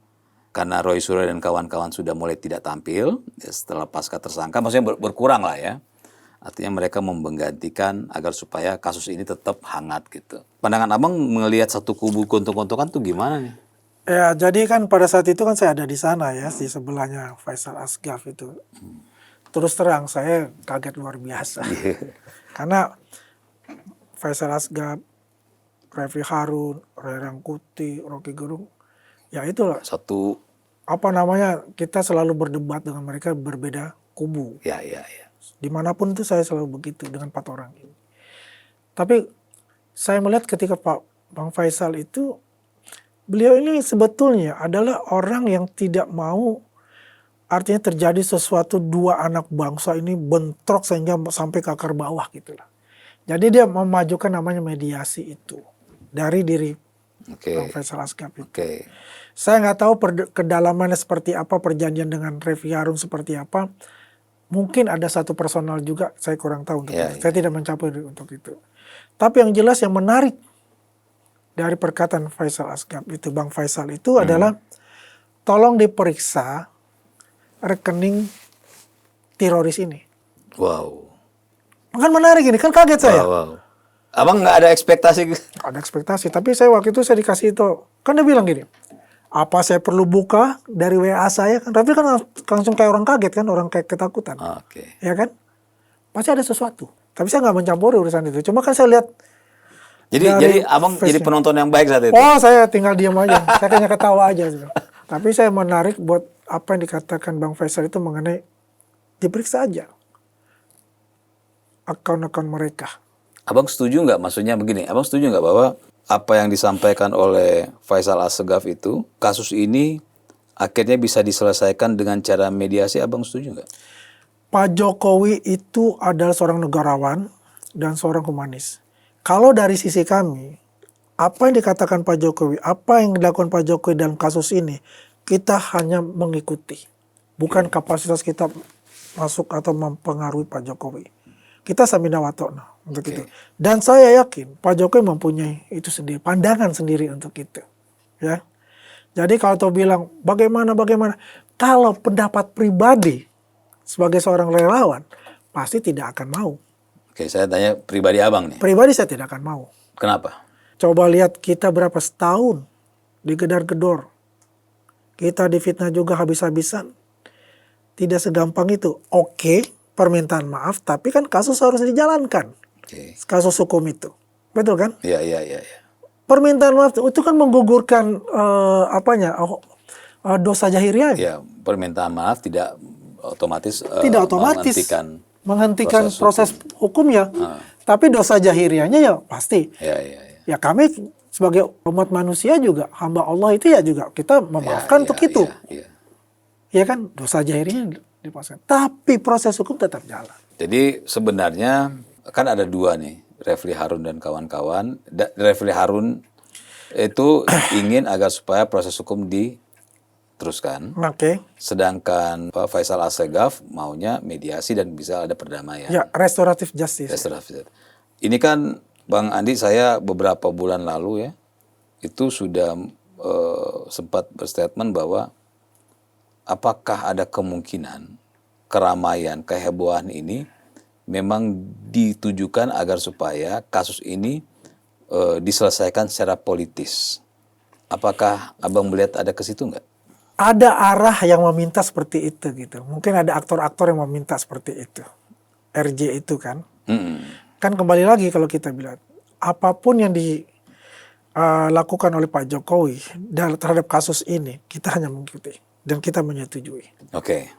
karena Roy Suryo dan kawan-kawan sudah mulai tidak tampil ya, setelah pasca tersangka, maksudnya berkurang lah ya. Artinya mereka menggantikan agar supaya kasus ini tetap hangat gitu. Pandangan abang melihat satu kubu keuntung-keuntungan tuh gimana nih? Ya jadi kan pada saat itu kan saya ada di sana ya, di sebelahnya Faisal Assegaf itu. Terus terang saya kaget luar biasa. Karena Faisal Assegaf, Refli Harun, Roy Rangkuti, Rocky Gerung, ya itulah. Satu. Kita selalu berdebat dengan mereka berbeda kubu. Ya. Dimanapun itu saya selalu begitu dengan 4 orang ini. Tapi saya melihat ketika Bang Faisal itu, beliau ini sebetulnya adalah orang yang tidak mau artinya terjadi sesuatu dua anak bangsa ini bentrok sehingga sampai ke akar bawah gitu lah. Jadi dia memajukan namanya mediasi itu dari diri Bang Faisal Assegaf itu. Saya nggak tahu kedalamannya seperti apa, perjanjian dengan Refli Harun seperti apa. Mungkin ada satu personal juga, saya kurang tahu untuk itu. Saya tidak mencapai untuk itu. Tapi yang jelas yang menarik dari perkataan Faisal Assegaf itu, Bang Faisal itu adalah tolong diperiksa rekening teroris ini. Wow. Kan menarik ini, kan kaget saya. Wow. Abang nggak ada ekspektasi? Ada ekspektasi, tapi saya waktu itu saya dikasih itu. Kan dia bilang gini, apa saya perlu buka dari WA saya? Kan Refli kan langsung kayak orang kaget kan, orang kayak ketakutan. Ya kan? Pasti ada sesuatu. Tapi saya nggak mencampuri urusan itu. Cuma kan saya lihat. Jadi abang jadi penonton yang baik saat itu? Oh, saya tinggal diam aja. Saya kayaknya ketawa aja. Tapi saya menarik buat apa yang dikatakan Bang Faisal itu mengenai diperiksa aja akun-akun mereka. Abang setuju nggak? Maksudnya begini, abang setuju nggak bahwa apa yang disampaikan oleh Faisal Assegaf itu, kasus ini akhirnya bisa diselesaikan dengan cara mediasi, abang setuju nggak? Pak Jokowi itu adalah seorang negarawan dan seorang humanis. Kalau dari sisi kami, apa yang dikatakan Pak Jokowi, apa yang dilakukan Pak Jokowi dalam kasus ini, kita hanya mengikuti. Bukan kapasitas kita masuk atau mempengaruhi Pak Jokowi. Kita samina watona untuk itu. Dan saya yakin Pak Jokowi mempunyai itu sendiri, pandangan sendiri untuk itu. Ya. Jadi kalau bilang bagaimana, kalau pendapat pribadi sebagai seorang relawan, pasti tidak akan mau. Oke, saya tanya pribadi abang nih. Pribadi saya tidak akan mau. Kenapa? Coba lihat kita berapa setahun digedor-gedor. Kita difitnah juga habis-habisan. Tidak segampang itu. Oke, permintaan maaf, tapi kan kasus harus dijalankan. Kasus hukum itu. Betul kan? Iya. permintaan maaf itu kan menggugurkan dosa jahiriah. Ya, permintaan maaf tidak otomatis Tidak otomatis menghentikan proses hukumnya. Tapi dosa jahiriahnya ya pasti. Ya kami sebagai umat manusia juga, hamba Allah itu ya juga kita memaafkan untuk itu. Ya kan, dosa jahiriahnya dipastikan. Tapi proses hukum tetap jalan. Jadi sebenarnya kan ada dua nih, Refli Harun dan kawan-kawan. Refli Harun itu ingin agar supaya proses hukum diteruskan. Sedangkan Pak Faisal Assegaf maunya mediasi dan bisa ada perdamaian. Ya, restoratif justice. Ini kan Bang Andi, saya beberapa bulan lalu ya, itu sudah sempat berstatement bahwa apakah ada kemungkinan keramaian, kehebohan ini memang ditujukan agar supaya kasus ini diselesaikan secara politis. Apakah Abang melihat ada ke situ nggak? Ada arah yang meminta seperti itu gitu. Mungkin ada aktor-aktor yang meminta seperti itu. RJ itu kan. Kan kembali lagi kalau kita bilang, apapun yang dilakukan oleh Pak Jokowi terhadap kasus ini, kita hanya mengikuti. Dan kita menyetujui. Oke.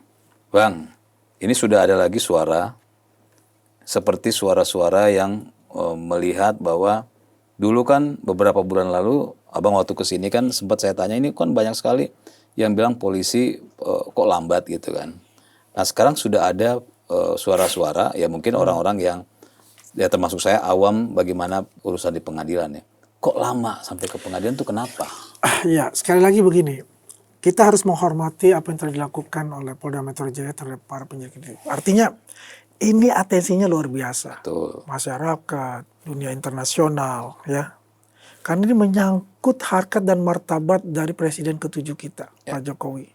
Bang, ini sudah ada lagi suara, seperti suara-suara yang melihat bahwa dulu kan beberapa bulan lalu, Abang waktu kesini kan sempat saya tanya, ini kan banyak sekali yang bilang polisi kok lambat gitu kan. Nah sekarang sudah ada suara-suara, ya mungkin orang-orang yang, ya termasuk saya awam bagaimana urusan di pengadilan ya. Kok lama sampai ke pengadilan tuh kenapa? Ya sekali lagi begini, kita harus menghormati apa yang telah dilakukan oleh Polda Metro Jaya terhadap para penyelidik. Artinya ini atensinya luar biasa. Betul. Masyarakat, dunia internasional ya. Karena ini menyangkut harkat dan martabat dari Presiden ke-7 kita, Pak Jokowi.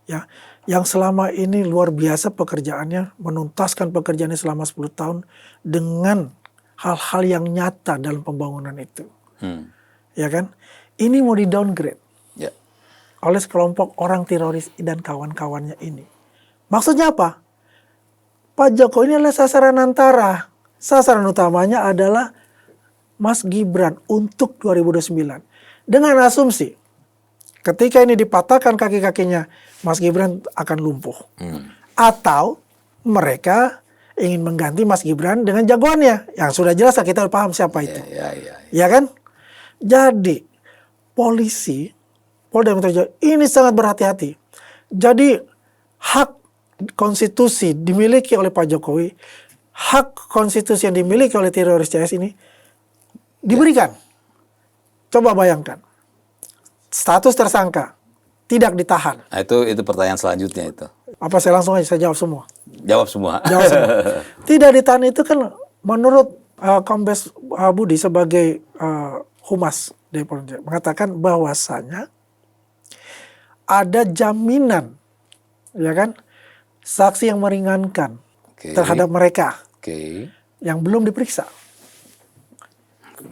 Ya, yang selama ini luar biasa pekerjaannya, menuntaskan pekerjaannya selama 10 tahun dengan hal-hal yang nyata dalam pembangunan itu. Ya kan? Ini mau di-downgrade oleh sekelompok orang teroris dan kawan-kawannya ini. Maksudnya apa? Pak Jokowi ini adalah sasaran antara. Sasaran utamanya adalah Mas Gibran untuk 2029. Dengan asumsi, ketika ini dipatahkan kaki-kakinya, Mas Gibran akan lumpuh. Atau mereka ingin mengganti Mas Gibran dengan jagoannya. Yang sudah jelas kita paham siapa itu. Ya kan? Jadi, polisi Polda Metro Jaya ini sangat berhati-hati. Jadi hak konstitusi dimiliki oleh Pak Jokowi, hak konstitusi yang dimiliki oleh teroris CS ini diberikan. Coba bayangkan, status tersangka tidak ditahan. Nah, itu pertanyaan selanjutnya itu. Apa saya langsung aja saya jawab semua? Jawab semua. Jawab semua. Tidak ditahan itu kan menurut Kombes Budi sebagai humas dari Polda mengatakan bahwasanya ada jaminan, ya kan, saksi yang meringankan terhadap mereka yang belum diperiksa.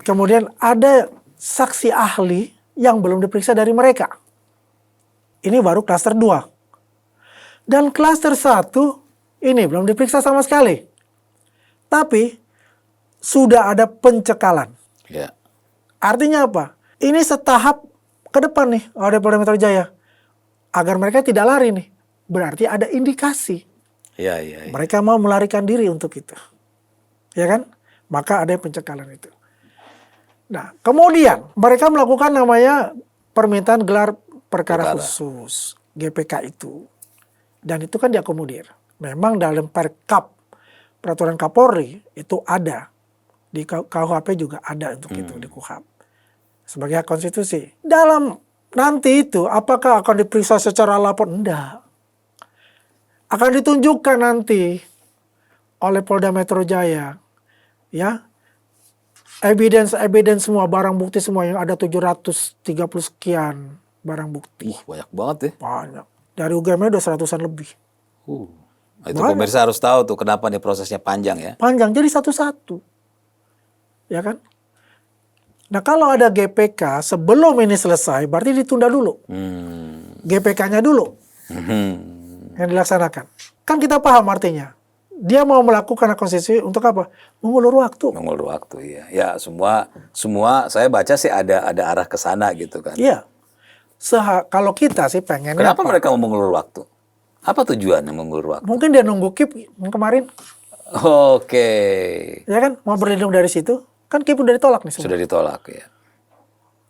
Kemudian ada saksi ahli yang belum diperiksa dari mereka. Ini baru klaster 2. Dan klaster 1 ini belum diperiksa sama sekali. Tapi sudah ada pencekalan. Artinya apa? Ini setahap ke depan nih oleh Polda Metro Jaya. Agar mereka tidak lari nih. Berarti ada indikasi. Mereka mau melarikan diri untuk itu. Ya kan? Maka ada pencekalan itu. Nah, kemudian mereka melakukan namanya permintaan gelar perkara khusus. GPK itu. Dan itu kan diakomodir. Memang dalam Perkap, peraturan Kapolri itu ada. Di KUHP juga ada untuk itu, di KUHP. Sebagai hak konstitusi. Dalam nanti itu, apakah akan diperiksa secara lapor? Enggak. Akan ditunjukkan nanti oleh Polda Metro Jaya. Ya. Evidence semua, barang bukti semua yang ada 730 sekian barang bukti. Banyak banget ya. Banyak. Dari UGM udah 100-an lebih. Itu pemirsa harus tahu tuh kenapa nih prosesnya panjang ya. Panjang, jadi satu-satu. Ya kan? Nah kalau ada GPK sebelum ini selesai, berarti ditunda dulu. GPK-nya dulu yang dilaksanakan. Kan kita paham artinya. Dia mau melakukan konstitusi untuk apa? Mengulur waktu. Mengulur waktu, iya. Ya, semua saya baca sih ada arah ke sana gitu kan. Iya. Kalau kita sih pengennya Kenapa apa? mereka mau mengulur waktu? Apa tujuannya mengulur waktu? Mungkin dia nunggu KIP yang kemarin. Oke. Ya kan? Mau berlindung dari situ. Kan KIP udah ditolak nih semua. Sudah ditolak ya.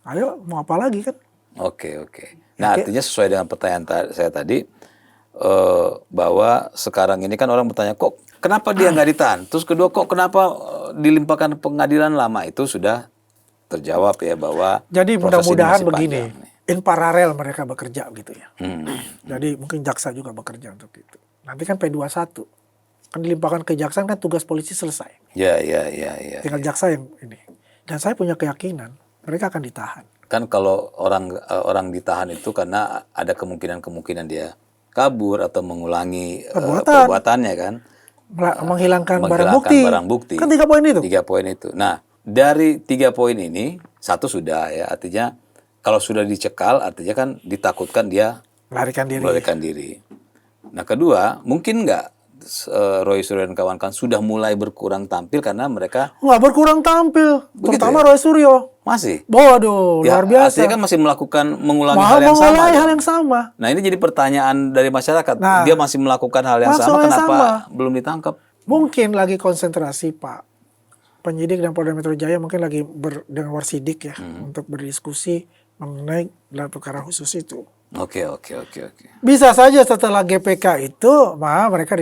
Ayo, mau apa lagi kan? Oke. Nah, artinya sesuai dengan pertanyaan saya tadi, bahwa sekarang ini kan orang bertanya, kok kenapa dia nggak ditahan? Terus kedua, kok kenapa dilimpahkan pengadilan lama? Itu sudah terjawab ya bahwa Jadi proses ini mudah-mudahan masih begini, panjang nih. in paralel mereka bekerja gitu ya. Hmm. Jadi mungkin jaksa juga bekerja untuk itu. Nanti kan P21, kan dilimpahkan ke jaksa kan tugas polisi selesai. Ya. Tinggal jaksa yang ini. Dan saya punya keyakinan mereka akan ditahan. Kan kalau orang ditahan itu karena ada kemungkinan dia kabur atau mengulangi perbuatannya kan. Menghilangkan barang bukti. Kan 3 poin itu. 3 poin itu. Nah, dari 3 poin ini, 1 sudah ya, artinya kalau sudah dicekal, artinya kan ditakutkan dia melarikan diri. Nah, kedua, mungkin nggak Roy Suryo dan kawan-kawan sudah mulai berkurang tampil karena mereka nggak berkurang tampil, terutama ya? Roy Suryo. Masih. Waduh, Ya, luar biasa. artinya kan masih mengulangi hal yang sama. Kan? Nah, ini jadi pertanyaan dari masyarakat. Nah, dia masih melakukan hal yang sama, kenapa belum ditangkap? Mungkin lagi konsentrasi Pak penyidik dan Polda Metro Jaya mungkin lagi dengan Warsidik ya untuk berdiskusi mengenai gelar perkara khusus itu. Oke. Bisa saja setelah GPK itu, mereka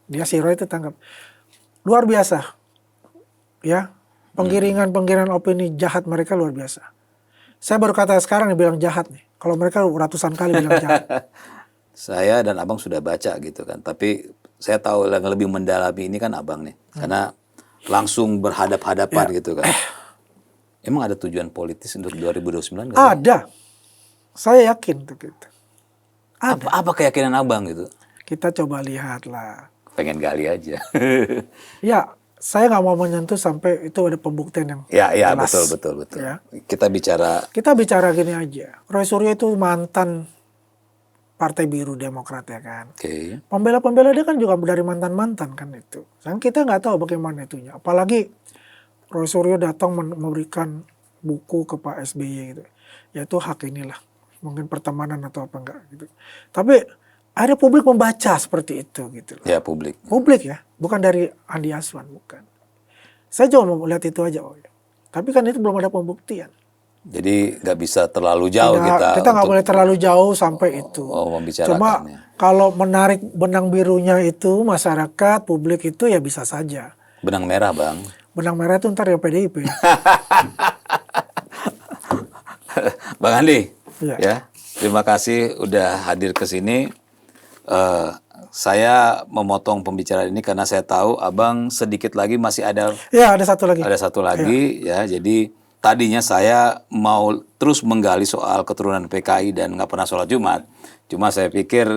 dia si Roy itu tangkap. Luar biasa. Ya. Penggiringan opini jahat mereka luar biasa. Saya baru kata sekarang nih bilang jahat nih. Kalau mereka ratusan kali bilang jahat. Saya dan Abang sudah baca gitu kan. Tapi saya tahu yang lebih mendalami ini kan Abang nih. Karena langsung berhadap-hadapan gitu kan. Emang ada tujuan politis untuk 2029 nggak? Ada. Saya yakin tuh gitu. Apa keyakinan Abang gitu? Kita coba lihatlah. Pengen gali aja. Ya, saya nggak mau menyentuh sampai itu ada pembuktian yang ya, jelas. betul. Ya. Kita bicara gini aja. Roy Suryo itu mantan Partai Biru Demokrat ya kan. Oke. Pembela dia kan juga dari mantan-mantan kan itu. Dan kita nggak tahu bagaimana itunya. Apalagi Roy Suryo datang memberikan buku ke Pak SBY gitu. Yaitu hak inilah. Mungkin pertemanan atau apa enggak gitu. Tapi ada publik membaca seperti itu gitu. Ya, publik. Publik ya, bukan dari Andi Aswan, bukan. Saya cuma mau lihat itu aja. Tapi kan itu belum ada pembuktian. Jadi nggak bisa terlalu jauh Kita nggak boleh terlalu jauh sampai itu. Cuma kalau menarik benang birunya itu masyarakat, publik itu ya bisa saja. Benang merah, Bang. Benang merah itu ntar ya PDIP. Bang Andi, ya. Ya, terima kasih udah hadir ke sini. Saya memotong pembicaraan ini karena saya tahu Abang sedikit lagi masih ada. Ya, ada satu lagi. Ada satu lagi ya. Jadi tadinya saya mau terus menggali soal keturunan PKI dan nggak pernah sholat Jumat. Cuma saya pikir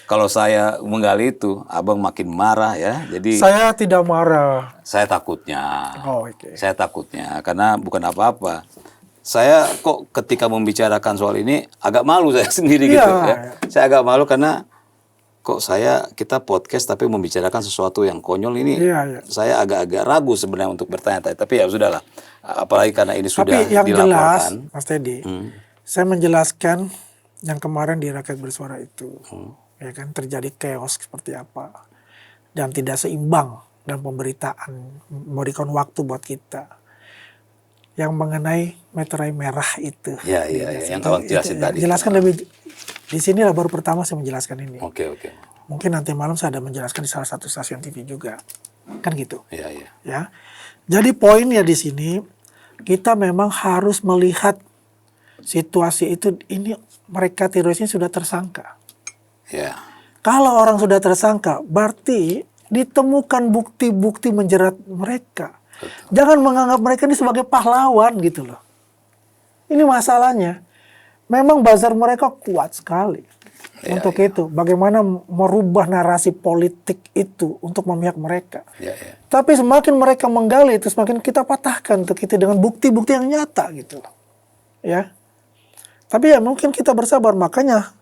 kalau saya menggali itu, Abang makin marah ya. Jadi saya tidak marah. Saya takutnya. Okay. Saya takutnya karena bukan apa-apa. Saya kok ketika membicarakan soal ini agak malu saya sendiri gitu ya. Saya agak malu karena kok kita podcast tapi membicarakan sesuatu yang konyol ini. Saya agak-agak ragu sebenarnya untuk bertanya. Tapi ya sudahlah. Apalagi karena ini sudah dilaporkan. Tapi yang jelas, Mas Teddy, saya menjelaskan yang kemarin di Rakyat Bersuara itu. Ya kan, terjadi chaos seperti apa. Dan tidak seimbang dan pemberitaan memberikan waktu buat kita. Yang mengenai meterai merah itu. Ya, yang kawan jelasin tadi. Jelaskan lebih. Di sini lah baru pertama saya menjelaskan ini. Oke. Mungkin nanti malam saya ada menjelaskan di salah satu stasiun TV juga. Kan gitu. Iya. Ya. Jadi poinnya di sini, kita memang harus melihat situasi itu, ini mereka terorisnya sudah tersangka. Ya. Kalau orang sudah tersangka, berarti ditemukan bukti-bukti menjerat mereka. Betul. Jangan menganggap mereka ini sebagai pahlawan gitu loh. Ini masalahnya. Memang buzzer mereka kuat sekali untuk itu. Bagaimana merubah narasi politik itu untuk memihak mereka. Tapi semakin mereka menggali itu, semakin kita patahkan untuk itu dengan bukti-bukti yang nyata gitu. Ya. Tapi ya mungkin kita bersabar. Makanya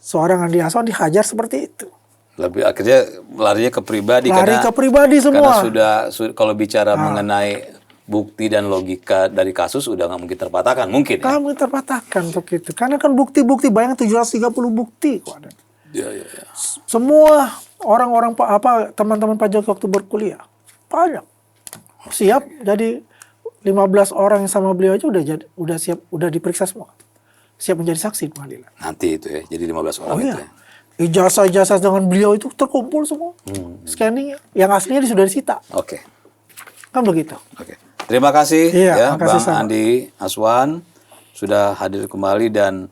seorang Andi Aswan dihajar seperti itu. Lebih akhirnya larinya ke pribadi Lari ke pribadi karena semua. sudah kalau bicara mengenai bukti dan logika dari kasus udah nggak mungkin terpatahkan mungkin ya. Kami terpatahkan untuk itu. Karena kan bukti-bukti, bayang 730 bukti kok ada. Ya, ya, ya. Semua orang-orang teman-teman Pak Jokowi waktu berkuliah banyak siap jadi 15 orang yang sama beliau aja udah siap, udah diperiksa semua, siap menjadi saksi di pengadilan. Nanti itu ya, jadi 15 orang itu ya. Ijazah-ijazah dengan beliau itu terkumpul semua, scanningnya, yang aslinya sudah disita, Oke. kan begitu. Oke. Terima kasih Iya, ya makasih Bang sama. Andi Aswan sudah hadir kembali dan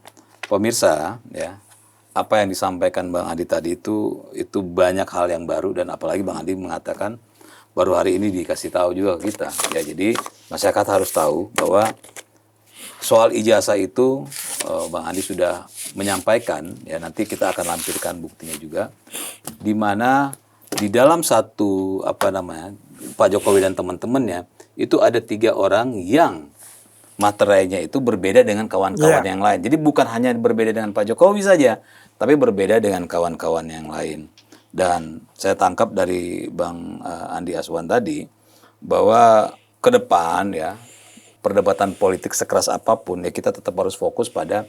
pemirsa ya. Apa yang disampaikan Bang Andi tadi itu banyak hal yang baru dan apalagi Bang Andi mengatakan baru hari ini dikasih tahu juga ke kita. Ya, jadi masyarakat harus tahu bahwa soal ijazah itu Bang Andi sudah menyampaikan ya, nanti kita akan lampirkan buktinya juga di mana di dalam satu Pak Jokowi dan teman-temannya itu ada 3 orang yang materainya itu berbeda dengan kawan-kawan yang lain. Jadi bukan hanya berbeda dengan Pak Jokowi saja, tapi berbeda dengan kawan-kawan yang lain. Dan saya tangkap dari Bang Andi Aswan tadi bahwa ke depan ya perdebatan politik sekeras apapun ya kita tetap harus fokus pada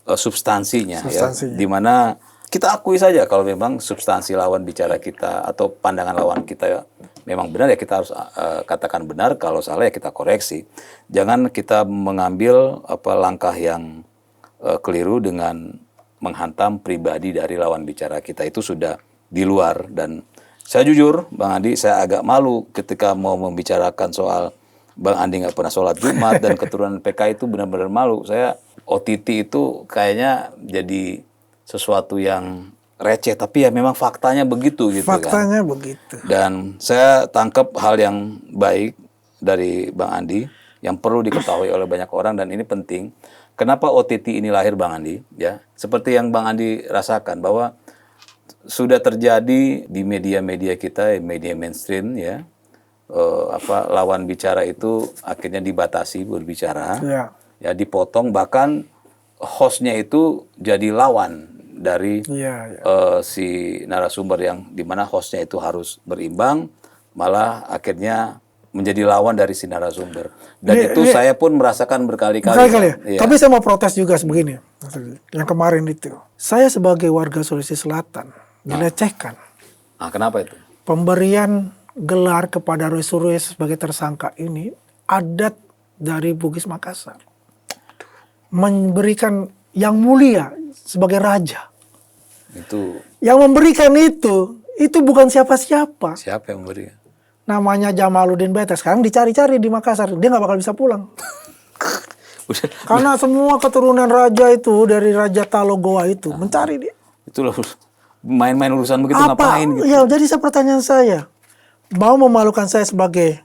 substansinya. Ya, di mana kita akui saja kalau memang substansi lawan bicara kita atau pandangan lawan kita memang benar ya kita harus katakan benar, kalau salah ya kita koreksi. Jangan kita mengambil langkah yang keliru dengan menghantam pribadi dari lawan bicara kita, itu sudah di luar. Dan saya jujur Bang Andi, saya agak malu ketika mau membicarakan soal Bang Andi nggak pernah sholat Jumat dan keturunan PK, itu benar-benar malu. Saya OTT itu kayaknya jadi sesuatu yang receh, tapi ya memang faktanya begitu gitu Faktanya kan. begitu. Dan saya tangkap hal yang baik dari Bang Andi yang perlu diketahui oleh banyak orang, dan ini penting. Kenapa OTT ini lahir Bang Andi? Ya, seperti yang Bang Andi rasakan bahwa sudah terjadi di media-media kita, media mainstream ya, lawan bicara itu akhirnya dibatasi berbicara, ya dipotong, bahkan hostnya itu jadi lawan dari si narasumber yang dimana hostnya itu harus berimbang, malah akhirnya menjadi lawan dari si narasumber. Dan itu saya pun merasakan berkali-kali. Ya. Tapi saya mau protes juga sebegini. Yang kemarin itu, saya sebagai warga Sulawesi Selatan dilecehkan. Nah, kenapa itu? Pemberian gelar kepada Roy Suryo sebagai tersangka ini adat dari Bugis Makassar. Memberikan yang mulia sebagai raja. Itu yang memberikan itu bukan siapa-siapa. Siapa yang memberi? Namanya Jamaluddin Bete. Sekarang dicari-cari di Makassar, dia nggak bakal bisa pulang. Karena semua keturunan raja itu dari Raja Talogoa itu mencari dia. Itu loh, main-main urusan begitu ngapain gitu. Ya, jadi pertanyaan saya, mau memalukan saya sebagai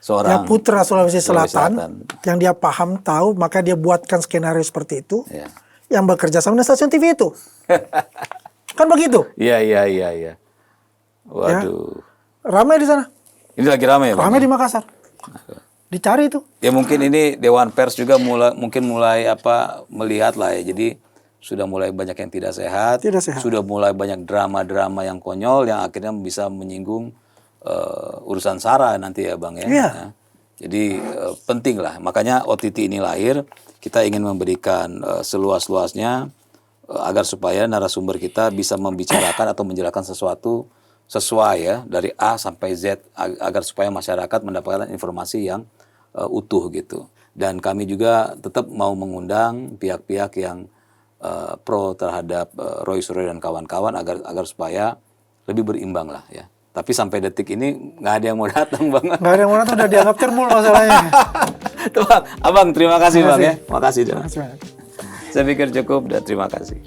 seorang putra Sulawesi Selatan yang dia paham tahu, maka dia buatkan skenario seperti itu, yang bekerja sama dengan stasiun TV itu. Kan begitu? Iya. Waduh. Ramai di sana. Ini lagi ramai ya? Ramai di Makassar. Dicari itu. Ya mungkin ini Dewan Pers juga mulai melihat lah ya. Jadi sudah mulai banyak yang tidak sehat. Sudah mulai banyak drama-drama yang konyol yang akhirnya bisa menyinggung urusan SARA nanti ya Bang ya. Ya. Jadi penting lah. Makanya OTT ini lahir. Kita ingin memberikan seluas-luasnya agar supaya narasumber kita bisa membicarakan atau menjelaskan sesuatu sesuai ya dari A sampai Z, agar supaya masyarakat mendapatkan informasi yang utuh gitu. Dan kami juga tetap mau mengundang pihak-pihak yang pro terhadap Roy Suryo dan kawan-kawan agar supaya lebih berimbang lah ya. Tapi sampai detik ini nggak ada yang mau datang Bang. Nggak ada yang mau datang, udah dianggap termul masalahnya. Tuh, Abang terima kasih Bang ya. Makasih. Saya pikir cukup dan terima kasih.